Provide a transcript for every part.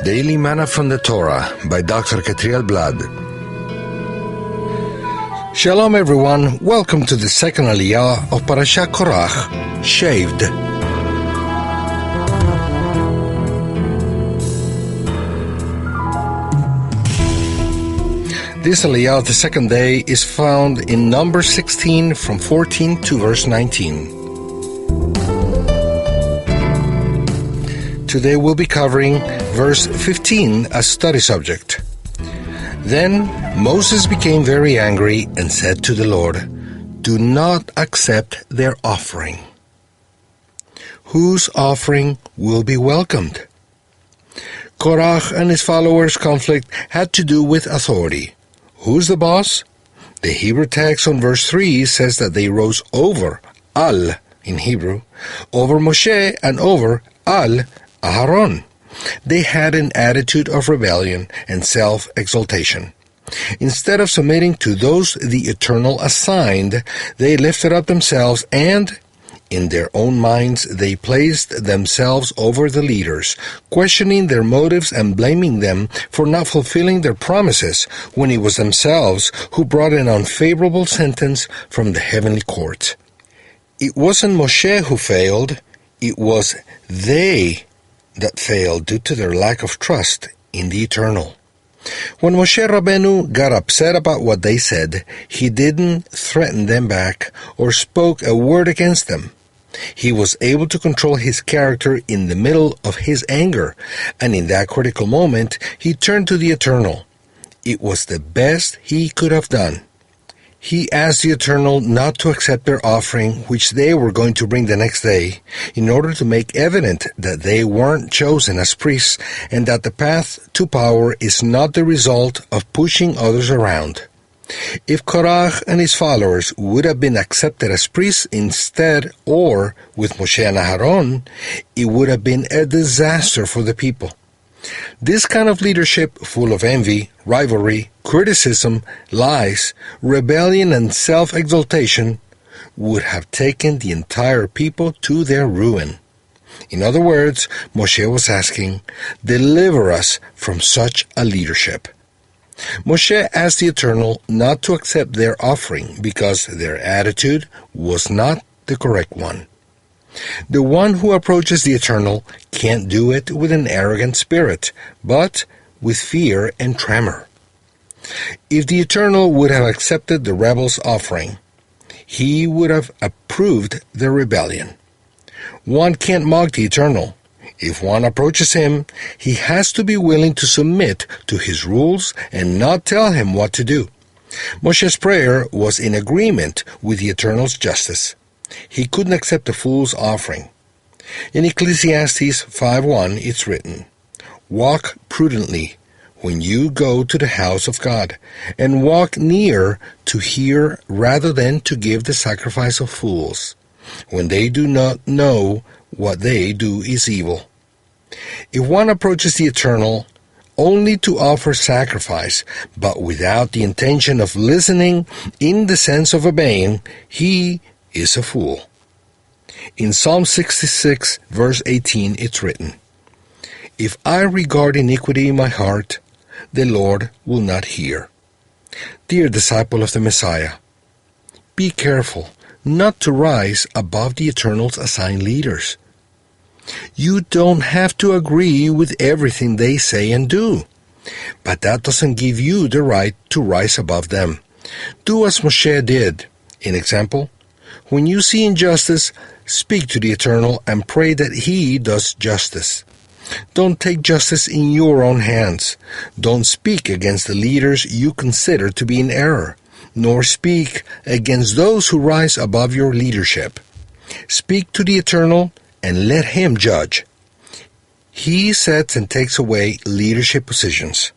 Daily Manna from the Torah by Dr. Ketriel Blad. Shalom everyone, welcome to the second Aliyah of Parashat Korach, Shaved. This Aliyah of the second day is found in Numbers 16 from 14 to verse 19. Today we'll be covering verse 15 as study subject. Then Moses became very angry and said to the Lord, "Do not accept their offering. Whose offering will be welcomed?" Korach and his followers' conflict had to do with authority. Who's the boss? The Hebrew text on verse 3 says that they rose over, al in Hebrew, over Moshe and over al Aharon. They had an attitude of rebellion and self-exaltation. Instead of submitting to those the Eternal assigned, they lifted up themselves and, in their own minds, they placed themselves over the leaders, questioning their motives and blaming them for not fulfilling their promises when it was themselves who brought an unfavorable sentence from the heavenly court. It wasn't Moshe who failed, it was they that failed due to their lack of trust in the Eternal. When Moshe Rabbeinu got upset about what they said, he didn't threaten them back or spoke a word against them. He was able to control his character in the middle of his anger, and in that critical moment, he turned to the Eternal. It was the best he could have done. He asked the Eternal not to accept their offering, which they were going to bring the next day, in order to make evident that they weren't chosen as priests and that the path to power is not the result of pushing others around. If Korach and his followers would have been accepted as priests instead, or with Moshe and Aharon, it would have been a disaster for the people. This kind of leadership, full of envy, rivalry, criticism, lies, rebellion, and self-exaltation, would have taken the entire people to their ruin. In other words, Moshe was asking, "Deliver us from such a leadership." Moshe asked the Eternal not to accept their offering because their attitude was not the correct one. The one who approaches the Eternal can't do it with an arrogant spirit, but with fear and tremor. If the Eternal would have accepted the rebels' offering, he would have approved their rebellion. One can't mock the Eternal. If one approaches him, he has to be willing to submit to his rules and not tell him what to do. Moshe's prayer was in agreement with the Eternal's justice. He couldn't accept a fool's offering. In Ecclesiastes 5:1 it's written, "Walk prudently when you go to the house of God, and walk near to hear rather than to give the sacrifice of fools, when they do not know what they do is evil." If one approaches the Eternal only to offer sacrifice, but without the intention of listening in the sense of obeying, he is a fool. In Psalm 66, verse 18, it's written, "If I regard iniquity in my heart, the Lord will not hear." Dear disciple of the Messiah, be careful not to rise above the Eternal's assigned leaders. You don't have to agree with everything they say and do, but that doesn't give you the right to rise above them. Do as Moshe did. In example, when you see injustice, speak to the Eternal and pray that He does justice. Don't take justice in your own hands. Don't speak against the leaders you consider to be in error, nor speak against those who rise above your leadership. Speak to the Eternal and let Him judge. He sets and takes away leadership positions.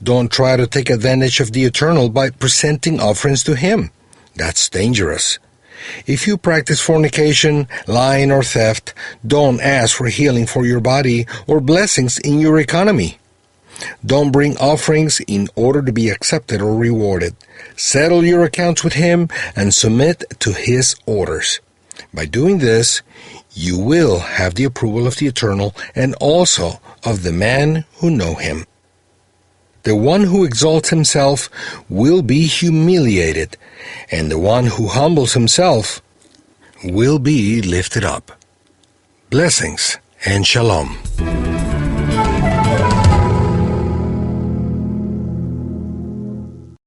Don't try to take advantage of the Eternal by presenting offerings to Him. That's dangerous. If you practice fornication, lying, or theft, don't ask for healing for your body or blessings in your economy. Don't bring offerings in order to be accepted or rewarded. Settle your accounts with Him and submit to His orders. By doing this, you will have the approval of the Eternal and also of the man who know him. The one who exalts himself will be humiliated, and the one who humbles himself will be lifted up. Blessings and shalom.